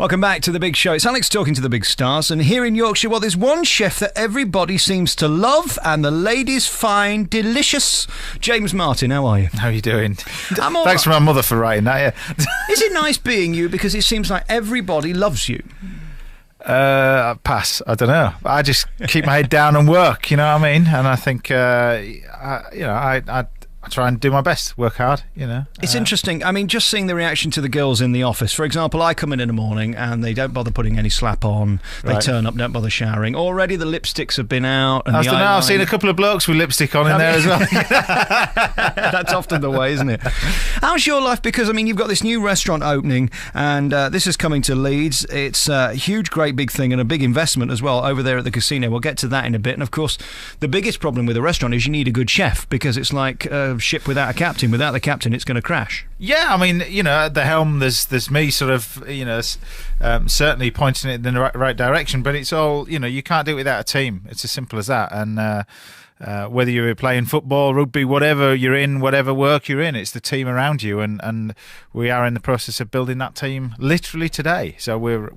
Welcome back to The Big Show. It's Alex talking to the big stars, and here in Yorkshire, well, there's one chef that everybody seems to love, and the ladies find delicious. James Martin, how are you? How are you doing? Thanks for my mother for writing that, yeah. Is it nice being you? Because it seems like everybody loves you. Pass. I don't know. I just keep my head down and work, you know what I mean? And I think, I try and do my best, work hard, you know. It's interesting. I mean, just seeing the reaction to the girls in the office. For example, I come in the morning and they don't bother putting any slap on. They turn up, don't bother showering. Already the lipsticks have been out. And I've seen a couple of blokes with lipstick on in there as well. That's often the way, isn't it? How's your life? Because, I mean, you've got this new restaurant opening and this is coming to Leeds. It's a huge, great big thing and a big investment as well over there at the casino. We'll get to that in a bit. And, of course, the biggest problem with a restaurant is you need a good chef because it's like ship without a captain. Without the captain, it's going to crash. Yeah, I mean, you know, at the helm, there's me sort of, you know, certainly pointing it in the right direction. But it's all, you know, you can't do it without a team. It's as simple as that. And whether you're playing football, rugby, whatever you're in, whatever work you're in, it's the team around you. And we are in the process of building that team literally today. So we're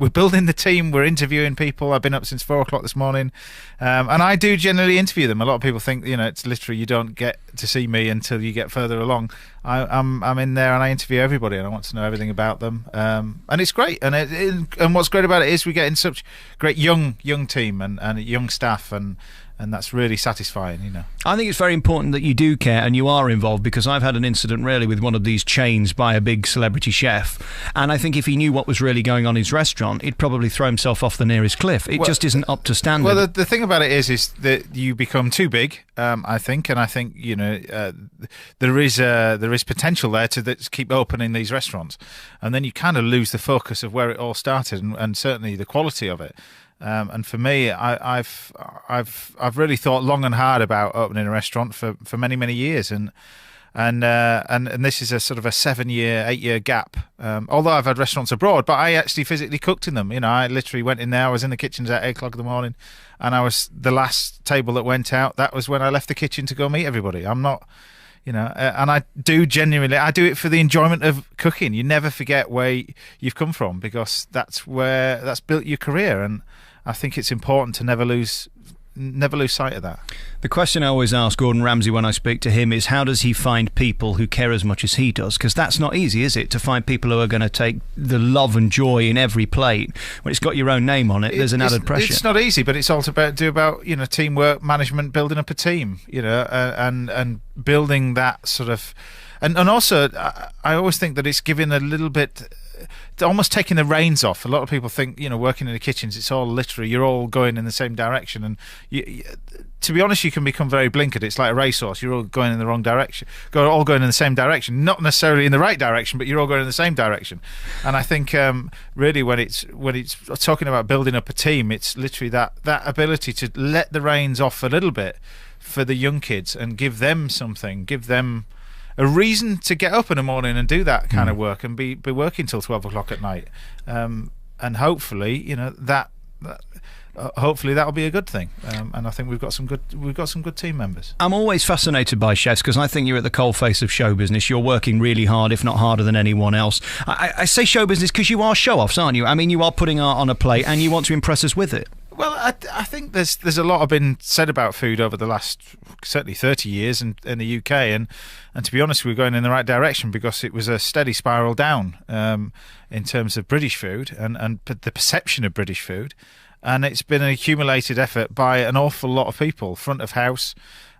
building the team. We're interviewing people. I've been up since 4 o'clock this morning, and I do generally interview them. A lot of people think, you know, it's literally you don't get to see me until you get further along. I'm in there and I interview everybody, and I want to know everything about them. And it's great. And what's great about it is we get in such great young team and young staff, and that's really satisfying, you know. I think it's very important that you do care and you are involved, because I've had an incident really with one of these chains by a big celebrity chef, and I think if he knew what was really going on in his restaurant, he'd probably throw himself off the nearest cliff. It just isn't up to standard. Well, the thing about it is that you become too big, I think, and I think, you know, there is potential there to keep opening these restaurants, and then you kind of lose the focus of where it all started and certainly the quality of it. And for me, I've really thought long and hard about opening a restaurant for many years, and this is a sort of a 8-year gap. Although I've had restaurants abroad, but I actually physically cooked in them. You know, I literally went in there. I was in the kitchens at 8 o'clock in the morning, and I was the last table that went out. That was when I left the kitchen to go meet everybody. I'm not. You know, and I do genuinely, I do it for the enjoyment of cooking. You never forget where you've come from, because that's built your career, and I think it's important to never lose sight of that. The question I always ask Gordon Ramsay when I speak to him is, how does he find people who care as much as he does? Because that's not easy, is it? To find people who are going to take the love and joy in every plate. When it's got your own name on it, there's an added pressure. It's not easy, but it's all about you know, teamwork, management, building up a team, you know, and building that sort of, and also I always think that it's giving a little bit, almost taking the reins off. A lot of people think, you know, working in the kitchens, it's all literally, you're all going in the same direction, and to be honest, you can become very blinkered. It's like a racehorse. You're all going in the wrong direction. All going in the same direction, not necessarily in the right direction, but you're all going in the same direction. And I think really when it's talking about building up a team, it's literally that ability to let the reins off a little bit for the young kids and give them something, give them a reason to get up in the morning and do that kind of work and be working till 12 o'clock at night, and hopefully, you know, hopefully that'll be a good thing, and I think we've got some good team members. I'm always fascinated by chefs, because I think you're at the coalface of show business. You're working really hard, if not harder than anyone else. I say show business because you are show-offs, aren't you? I mean, you are putting art on a plate and you want to impress us with it. Well, I think there's a lot been said about food over the last certainly 30 years in the UK, and to be honest, we're going in the right direction, because it was a steady spiral down in terms of British food and the perception of British food, and it's been an accumulated effort by an awful lot of people, front of house.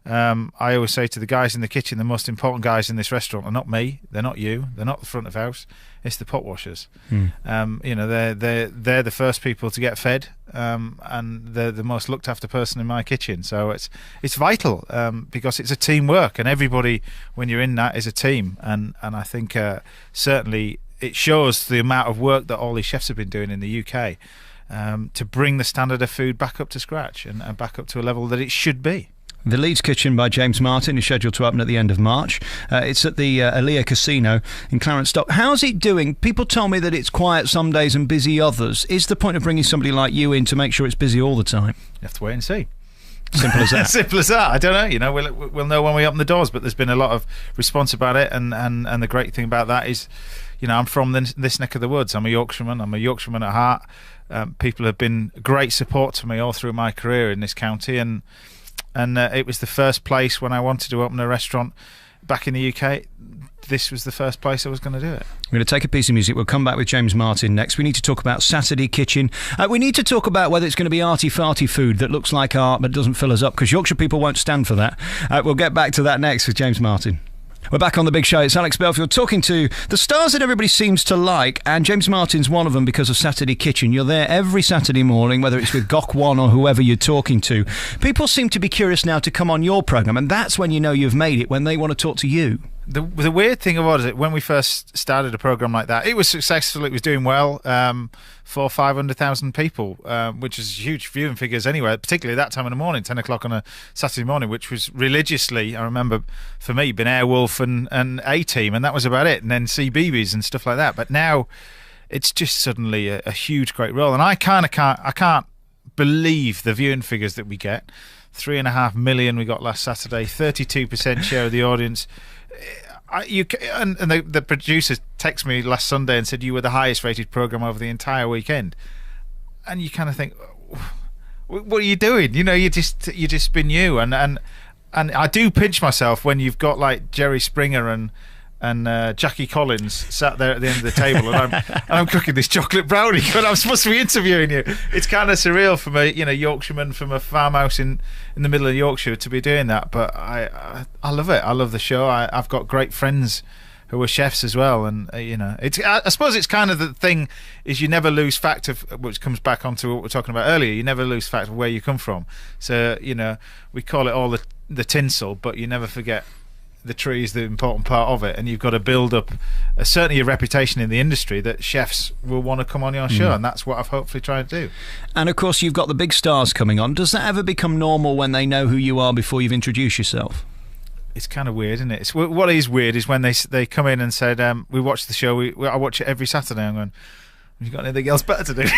I always say to the guys in the kitchen, the most important guys in this restaurant are not me, they're not you, they're not the front of house, it's the pot washers. You know, they're the first people to get fed, and they're the most looked after person in my kitchen. So it's vital, because it's a teamwork, and everybody, when you're in that, is a team. And I think certainly it shows the amount of work that all these chefs have been doing in the UK to bring the standard of food back up to scratch and back up to a level that it should be. The Leeds Kitchen by James Martin is scheduled to open at the end of March. It's at the Alea Casino in Clarence Dock. How's it doing? People tell me that it's quiet some days and busy others. Is the point of bringing somebody like you in to make sure it's busy all the time? You have to wait and see. Simple as that. Simple as that. I don't know. You know, we'll know when we open the doors. But there's been a lot of response about it, and the great thing about that is, I'm from this neck of the woods. I'm a Yorkshireman. I'm a Yorkshireman at heart. People have been great support to me all through my career in this county, and it was the first place when I wanted to open a restaurant back in the UK. This was the first place I was going to do it. We're going to take a piece of music. We'll come back with James Martin next. We need to talk about Saturday Kitchen. We need to talk about whether it's going to be arty-farty food that looks like art but doesn't fill us up, because Yorkshire people won't stand for that. We'll get back to that next with James Martin. We're back on The Big Show. It's Alex Belfield talking to the stars that everybody seems to like, and James Martin's one of them because of Saturday Kitchen. You're there every Saturday morning, whether it's with Gok One or whoever you're talking to. People seem to be curious now to come on your programme, and that's when you know you've made it, when they want to talk to you. The weird thing was that when we first started a program like that, it was successful. It was doing well for 500,000 people, which is huge viewing figures anyway. Particularly that time in the morning, 10 o'clock on a Saturday morning, which was religiously. I remember for me, been Airwolf and A-Team, and that was about it. And then CBeebies and stuff like that. But now it's just suddenly a huge, great role, and I can't believe the viewing figures that we get. 3.5 million we got last Saturday, 32% share of the audience. The producer texted me last Sunday and said you were the highest rated program over the entire weekend, and you kind of think, what are you doing? You just been you, and I do pinch myself when you've got like Jerry Springer and Jackie Collins sat there at the end of the table, and I'm cooking this chocolate brownie, but I'm supposed to be interviewing you. It's kind of surreal for me, Yorkshireman from a farmhouse in the middle of Yorkshire to be doing that. But I love it. I love the show. I've got great friends who are chefs as well, and it's. I suppose it's kind of the thing is you never lose fact of, which comes back onto what we were talking about earlier. You never lose fact of where you come from. So we call it all the tinsel, but you never forget the tree is the important part of it, and you've got to build up certainly a reputation in the industry that chefs will want to come on your show, and that's what I've hopefully tried to do. And of course you've got the big stars coming on. Does that ever become normal when they know who you are before you've introduced yourself? It's kind of weird, isn't it? What is weird is when they come in and said, we watch the show, I watch it every Saturday. I'm going, have you got anything else better to do?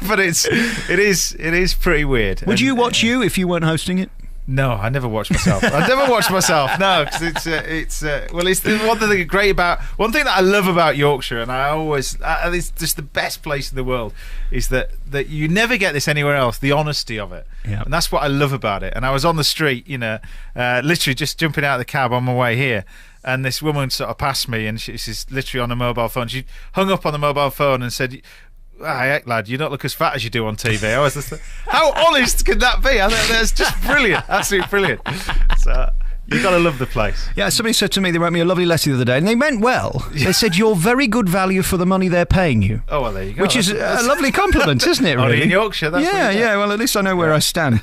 But it is pretty weird. Would you watch you if you weren't hosting it? No, I never watch myself. I never watch myself. No, because it's one thing great about one thing that I love about Yorkshire, and it's just the best place in the world, is that you never get this anywhere else. The honesty of it, and that's what I love about it. And I was on the street, literally just jumping out of the cab on my way here, and this woman sort of passed me, and she's literally on a mobile phone. She hung up on the mobile phone and said, "Hey, lad, you don't look as fat as you do on TV." I was just like, how honest can that be? I think that's just brilliant, absolutely brilliant. So you've got to love the place. Yeah, somebody said to me, they wrote me a lovely letter the other day, and they meant well. They said, you're very good value for the money they're paying you. Oh, well, there you go. Which is a lovely compliment, isn't it, really? Only in Yorkshire, that's yeah, well, at least I know where I stand.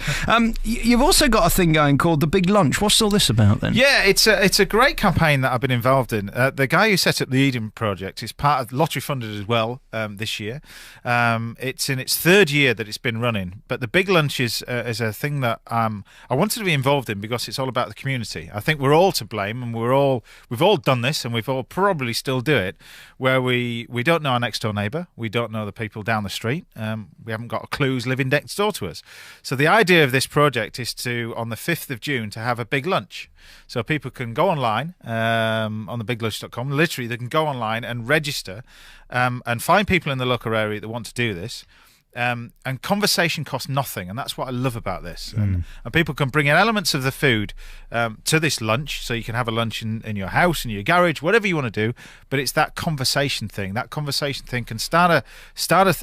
You've also got a thing going called The Big Lunch. What's all this about, then? Yeah, it's a great campaign that I've been involved in. The guy who set up the Eden Project is part of lottery funded as well this year. It's in its third year that it's been running, but The Big Lunch is a thing that I wanted to be involved in because it's all about the community. I think we're all to blame, and we've all done this, and we've all probably still do it, where we don't know our next door neighbour, we don't know the people down the street, we haven't got a clue who's living next door to us. So the idea of this project is to, on the 5th of June, to have a big lunch. So people can go online on thebiglunch.com. Literally, they can go online and register and find people in the local area that want to do this. And conversation costs nothing, and that's what I love about this. And people can bring in elements of the food to this lunch, so you can have a lunch in your house, in your garage, whatever you want to do. But it's that conversation thing. That conversation thing can start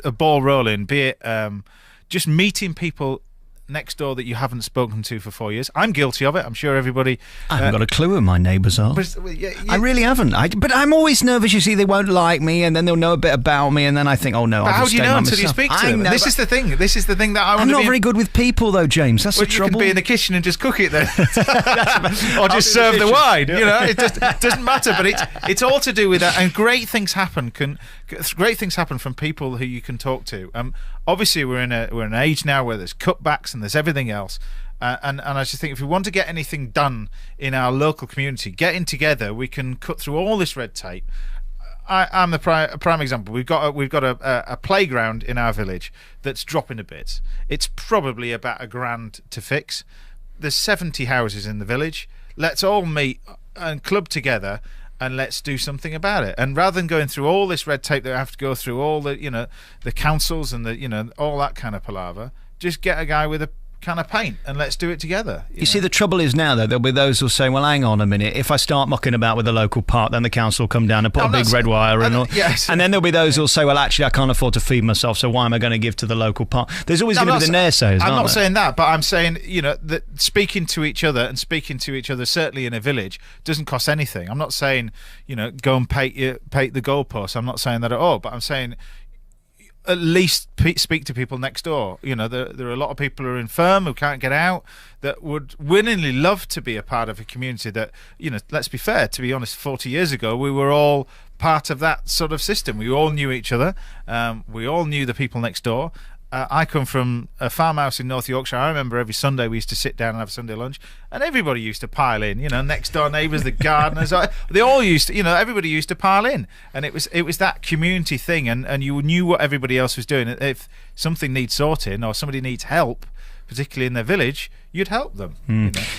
a ball rolling, be it just meeting people next door that you haven't spoken to for 4 years. I'm guilty of it. I'm sure everybody... I haven't got a clue who my neighbours are. I really haven't. But I'm always nervous. You see, they won't like me, and then they'll know a bit about me, and then I think, oh no, I'll how just do you stay know by until you myself. speak to them? This is the thing. This is the thing that I want I'm to not be... very good with people, though, James. That's the trouble. You can be in the kitchen and just cook it then. Or just serve the wine. It just doesn't matter. But it's all to do with that. And great things happen from people who you can talk to. Obviously, we're in an age now where there's cutbacks and there's everything else. And I just think if we want to get anything done in our local community, getting together, we can cut through all this red tape. I'm the prime example. We've got a playground in our village that's dropping to bits. It's probably about $1,000 to fix. There's 70 houses in the village. Let's all meet and club together and let's do something about it. And rather than going through all this red tape that I have to go through, all the the councils and the all that kind of palaver, just get a guy with a can of paint and let's do it together. You see, the trouble is now, though, there'll be those who'll say, well, hang on a minute, if I start mucking about with the local park, then the council will come down and put a big red wire and all. Yes. And then there'll be those who'll say, well, actually, I can't afford to feed myself, so why am I going to give to the local park? There's always going to be the naysayers, I'm not there? saying that, but I'm saying, that speaking to each other, certainly in a village, doesn't cost anything. I'm not saying, go and paint the goalposts. I'm not saying that at all, but I'm saying at least speak to people next door. There are a lot of people who are infirm, who can't get out, that would willingly love to be a part of a community that, let's be fair, to be honest, 40 years ago, we were all part of that sort of system. We all knew each other. We all knew the people next door. I come from a farmhouse in North Yorkshire. I remember every Sunday we used to sit down and have Sunday lunch, and everybody used to pile in. Next door neighbours, the gardeners, they all used to. Everybody used to pile in, and it was that community thing, and you knew what everybody else was doing. If something needs sorting or somebody needs help, particularly in their village, you'd help them.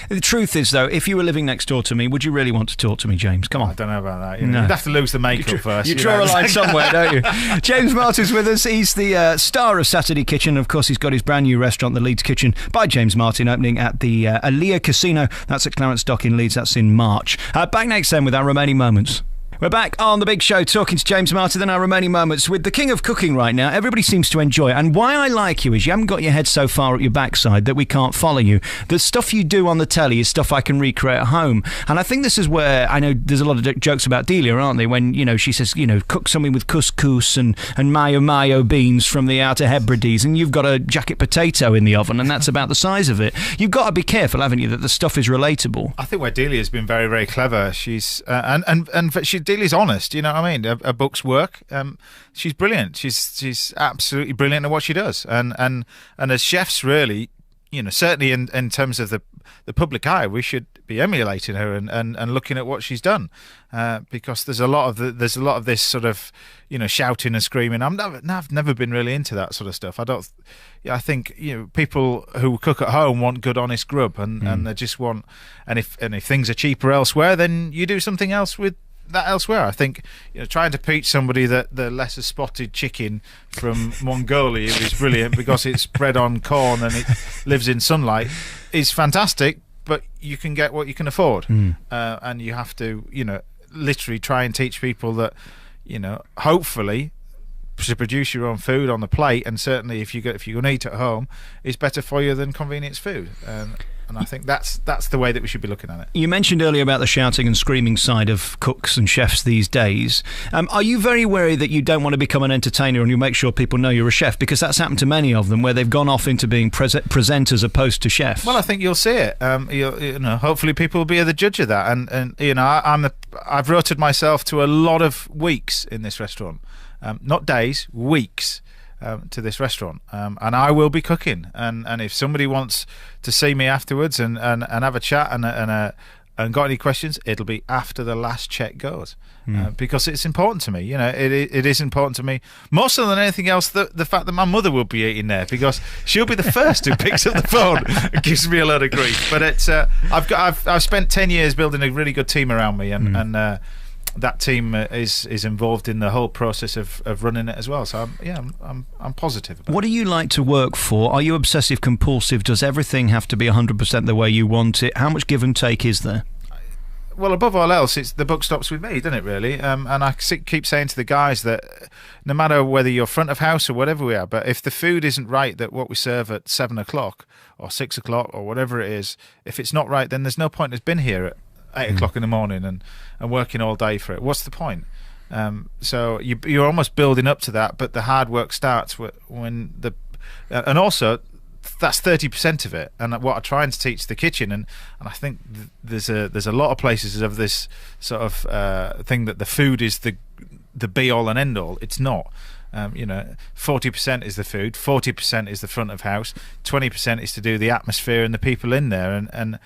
The truth is, though, if you were living next door to me, would you really want to talk to me, James? Come on. I don't know about that. No. You'd have to lose the makeup first. You draw a line somewhere, don't you? James Martin's with us. He's the star of Saturday Kitchen. Of course, he's got his brand new restaurant, the Leeds Kitchen, by James Martin, opening at the Alea Casino. That's at Clarence Dock in Leeds. That's in March. Back next then with our remaining moments. We're back on The Big Show talking to James Martin in our remaining moments with the king of cooking right now. Everybody seems to enjoy it. And why I like you is you haven't got your head so far at your backside that we can't follow you. The stuff you do on the telly is stuff I can recreate at home. And I think this is where, I know there's a lot of jokes about Delia, aren't they? When, she says, cook something with couscous and mayo beans from the Outer Hebrides, and you've got a jacket potato in the oven, and that's about the size of it. You've got to be careful, haven't you, that the stuff is relatable. I think where Delia's been very, very clever. She's Delia's honest, you know what I mean? Her books work. She's brilliant. She's absolutely brilliant at what she does. And as chefs, really, certainly in terms of the public eye, we should be emulating her and looking at what she's done, because there's a lot of this sort of shouting and screaming. I've never been really into that sort of stuff. I think people who cook at home want good, honest grub, and they just want. And if things are cheaper elsewhere, then you do something else with that elsewhere. I think trying to teach somebody that the lesser spotted chicken from Mongolia is brilliant because it's bred on corn and it lives in sunlight is fantastic, but you can get what you can afford, and you have to literally try and teach people that hopefully to produce your own food on the plate, and certainly if you're going to eat at home, is better for you than convenience food. And I think that's the way that we should be looking at it. You mentioned earlier about the shouting and screaming side of cooks and chefs these days. Are you very wary that you don't want to become an entertainer and you make sure people know you're a chef? Because that's happened to many of them, where they've gone off into being presenters opposed to chefs. Well, I think you'll see it. Hopefully people will be the judge of that. And I've rotated myself to a lot of weeks in this restaurant, not days, weeks. To this restaurant, and I will be cooking, and if somebody wants to see me afterwards and have a chat and got any questions, it'll be after the last check goes, because it's important to me. It is important to me more so than anything else. The fact that my mother will be eating there, because she'll be the first who picks up the phone and gives me a lot of grief. But it's I've spent 10 years building a really good team around me, and that team is involved in the whole process of running it as well. So I'm positive about it. What do you like to work for? Are you obsessive compulsive? Does everything have to be 100% the way you want it? How much give and take is there? Well, above all else, it's the buck stops with me, doesn't it, really? And I keep saying to the guys that no matter whether you're front of house or whatever we are, but if the food isn't right, that what we serve at 7 o'clock or 6 o'clock or whatever it is, if it's not right, then there's no point in us being here at 8 o'clock in the morning and working all day for it. What's the point? So you're almost building up to that, but the hard work starts when and also that's 30% of it. And what I'm trying to teach the kitchen, and I think there's a lot of places of this sort of thing that the food is the be all and end all. It's not. 40% is the food, 40% is the front of house, 20% is to do the atmosphere and the people in there, and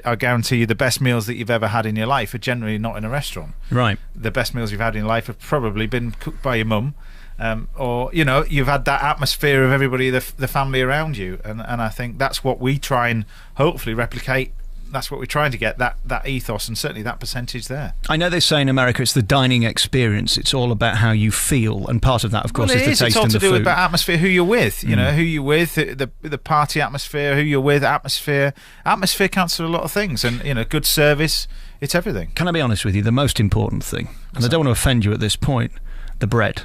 I guarantee you the best meals that you've ever had in your life are generally not in a restaurant. Right. The best meals you've had in your life have probably been cooked by your mum, or you've had that atmosphere of everybody, the family around you, and I think that's what we try and hopefully replicate that's what we're trying to get, that ethos and certainly that percentage there. I know they say in America it's the dining experience. It's all about how you feel, and part of that, of course, is the taste and the food. It's all to do with about atmosphere, who you're with. You know, who you're with, the party atmosphere, who you're with, atmosphere. Atmosphere counts for a lot of things, and good service. It's everything. Can I be honest with you? The most important thing, and I don't want to offend you at this point, the bread.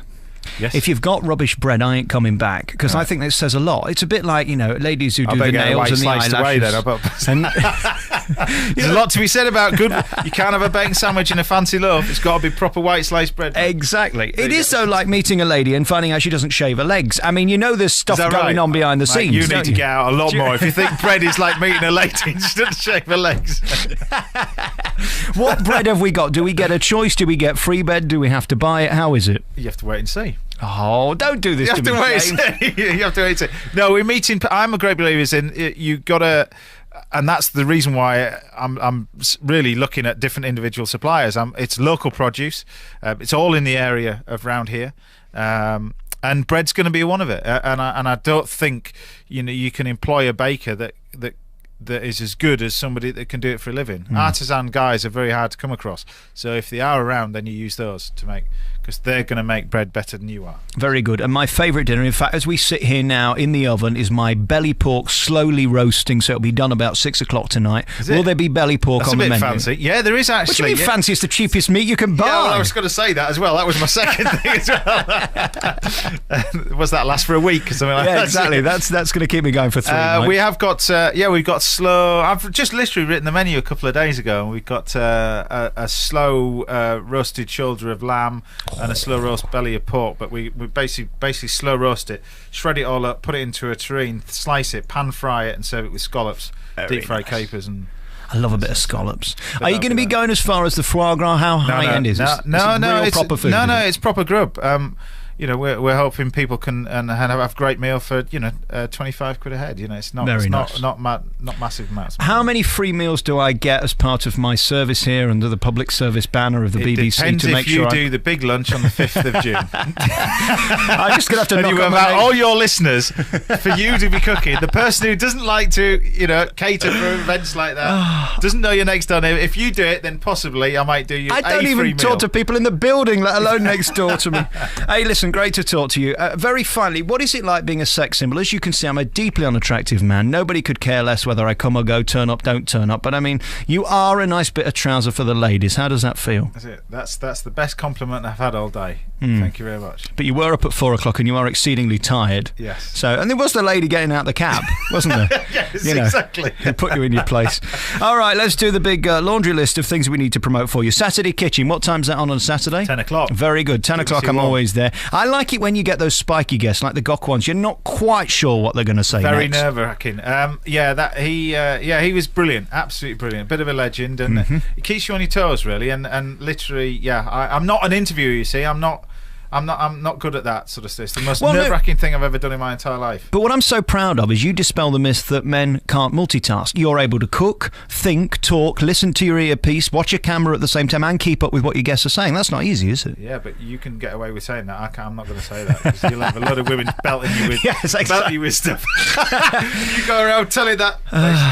Yes. If you've got rubbish bread, I ain't coming back, because I think that says a lot. It's a bit like, ladies who do the nails and the eyelashes. There's a lot to be said about good. You can't have a bacon sandwich in a fancy loaf. It's got to be proper white sliced bread. Exactly. It is so like meeting a lady and finding out she doesn't shave her legs. I mean, there's stuff going on behind the scenes. You need to get out a lot more. If you think bread is like meeting a lady and she doesn't shave her legs. What bread have we got? Do we get a choice? Do we get free bread? Do we have to buy it? How is it? You have to wait and see. Oh, don't do this to me. You have to wait and see. No, we're meeting. I'm a great believer in you got to, and that's the reason why I'm really looking at different individual suppliers. It's local produce. It's all in the area of around here. And bread's going to be one of it. And I don't think you can employ a baker that is as good as somebody that can do it for a living. Artisan guys are very hard to come across. So if they are around, then you use those to make, because they're going to make bread better than you are. Very good. And my favourite dinner, in fact, as we sit here now in the oven, is my belly pork slowly roasting. So it'll be done about 6 o'clock tonight. Will there be belly pork on the menu? That's a bit fancy. Yeah, there is actually. What do you mean fancy? It's the cheapest meat you can buy. Yeah, well, I was going to say that as well. That was my second thing as well. Was that last for a week or something like that? Yeah, exactly. That's going to keep me going for 3 nights. We have got, we've got slow. I've just literally written the menu a couple of days ago, and we've got a slow roasted shoulder of lamb and a slow roast belly of pork. But we basically slow roast it, shred it all up, put it into a tureen, slice it, pan fry it, and serve it with scallops, deep fried capers, and. I love a bit of scallops. Are you going to be going as far as the foie gras? How high end is it? No, it's proper food. No, it's proper grub. We're hoping people can and have a great meal for £25 a head. It's not Very it's nice. not massive amounts. How many free meals do I get as part of my service here under the public service banner of the BBC to make sure you do the big lunch on the 5th of June? I'm just going to have to knock on all your listeners for you to be cooking. The person who doesn't like to cater for events like that doesn't know your next door neighbour. If you do it, then possibly I might do you. I don't even talk to people in the building, let alone next door to me. Hey, listen. Great to talk to you. Very finally, what is it like being a sex symbol? As you can see, I'm a deeply unattractive man. Nobody could care less whether I come or go, turn up, don't turn up. But I mean, you are a nice bit of trouser for the ladies. How does that feel? That's it. That's the best compliment I've had all day. Thank you very much. But you were up at 4 o'clock and you are exceedingly tired. Yes. So, and there was the lady getting out the cab, wasn't there? Yes, exactly. Who put you in your place. All right, let's do the big laundry list of things we need to promote for you. Saturday Kitchen. What time's that on Saturday? 10 o'clock. Very good. 10 o'clock, I'm always there. I like it when you get those spiky guests, like the Gok ones. You're not quite sure what they're going to say Very next. nerve-wracking. He was brilliant. Absolutely brilliant. Bit of a legend. And it keeps you on your toes, really. And literally, I'm not an interviewer, you see. I'm not good at that sort of stuff. It's the most nerve-wracking thing I've ever done in my entire life. But what I'm so proud of is you dispel the myth that men can't multitask. You're able to cook, think, talk, listen to your earpiece, watch a camera at the same time, and keep up with what your guests are saying. That's not easy, is it? Yeah, but you can get away with saying that. I'm not going to say that, because you'll have a lot of women belting you with, belting you with stuff. You go around telling that,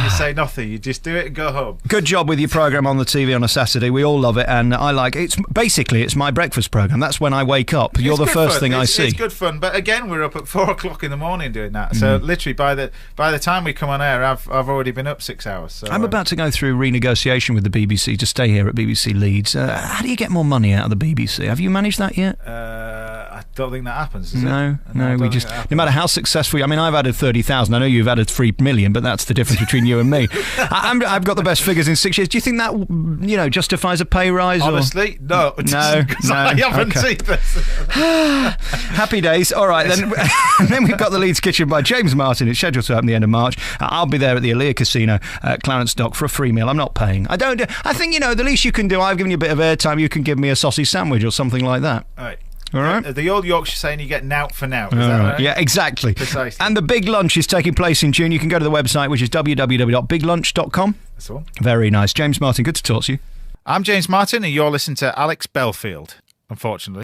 you say nothing. You just do it and go home. Good job with your programme on the TV on a Saturday. We all love it, and I like it. It's my breakfast programme. That's when I wake up. You're the first thing I see. It's good fun, but again, we're up at 4 o'clock in the morning doing that. So literally, by the time we come on air, I've already been up 6 hours. So I'm about to go through renegotiation with the BBC to stay here at BBC Leeds. How do you get more money out of the BBC? Have you managed that yet? I don't think that happens. No. We just no matter how successful. I mean, I've added 30,000. I know you've added 3 million, but that's the difference between you and me. I've got the best figures in 6 years. Do you think that justifies a pay rise? Honestly, no. I haven't seen this. Happy days. All right, then. Then we've got the Leeds Kitchen by James Martin. It's scheduled to open the end of March. I'll be there at the Alea Casino at Clarence Dock for a free meal. I'm not paying. I think, the least you can do, I've given you a bit of airtime, you can give me a sausage sandwich or something like that. All right. The old Yorkshire saying you get nout for nout. Is that right? Yeah, exactly. Precisely. And the big lunch is taking place in June. You can go to the website, which is www.biglunch.com. That's all. Very nice. James Martin, good to talk to you. I'm James Martin, and you're listening to Alex Belfield, unfortunately.